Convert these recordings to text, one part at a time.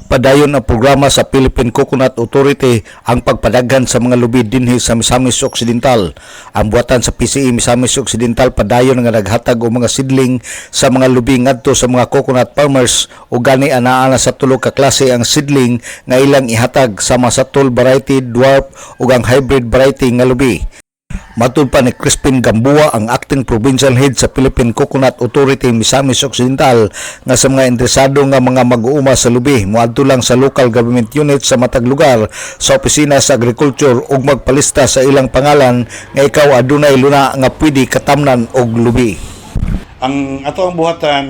Padayon ang programa sa Philippine Coconut Authority ang pagpadaghan sa mga lubi dinhi sa Misamis Occidental. Ang buhatan sa PCE Misamis Occidental padayon nga naghatag og mga sidling sa mga lubi ngadto sa mga coconut farmers ug gani anaa na sa tulo ka klase ang sidling nga ilang ihatag sama sa tall variety, dwarf ug ang hybrid variety nga lubi. Matud pa ni Crispin Gamboa, ang acting provincial head sa Philippine Coconut Authority Misamis Occidental, nga sa mga interesado nga mga mag-uuma sa lubi moadto lang sa local government unit sa matag lugar sa opisina sa agriculture ug magpalista sa ilang pangalan nga ikaw adunay luna nga pwede katamnan og lubi. Ang ato ang buhatan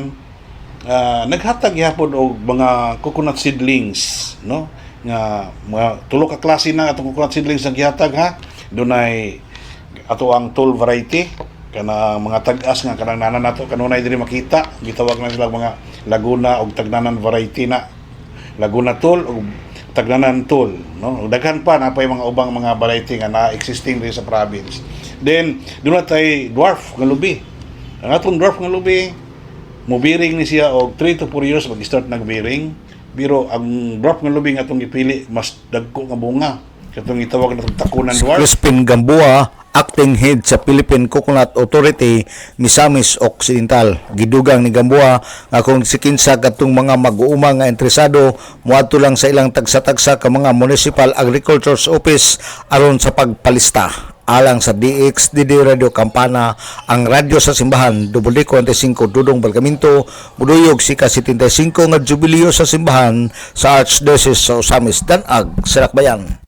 naghatag gyapon og mga coconut seedlings, no? Nga mga tulo ka klase na atong coconut seedlings ang gihatag ha. Dunay ato ang tall variety kana mga tag-as nga kanang nanan nato kanunay diri makita, gitawag na sila mga Laguna og tagnanan variety na Laguna tall og tagnanan tall, no? Daghan pa na pay mga ubang mga variety nga na existing diri sa province. Then dunay tay dwarf nga lubi. Ang atong dwarf nga lubi mobiring ni siya og 3 to 4 years mag-start nagbiring. Pero ang dwarf nga lubi nga atong gipili mas dagko nga bunga. Katong gitawag na takunan dwarf. Crispin Gamboa, acting head sa Philippine Coconut Authority Misamis Occidental. Gidugang ni Gamboa nga kung sikinsa katong mga mag-uuma nga interesado moadto lang sa ilang tagsa-tagsa ka mga Municipal Agriculture's Office aron sa pagpalista. Alang sa DXDD Radio Campana, ang radyo sa simbahan, WD45 Dudong Balgaminto, muduyog si ka-75 nga jubileo sa simbahan sa Archdiocese sa Osamis, Danag, Silacbayan.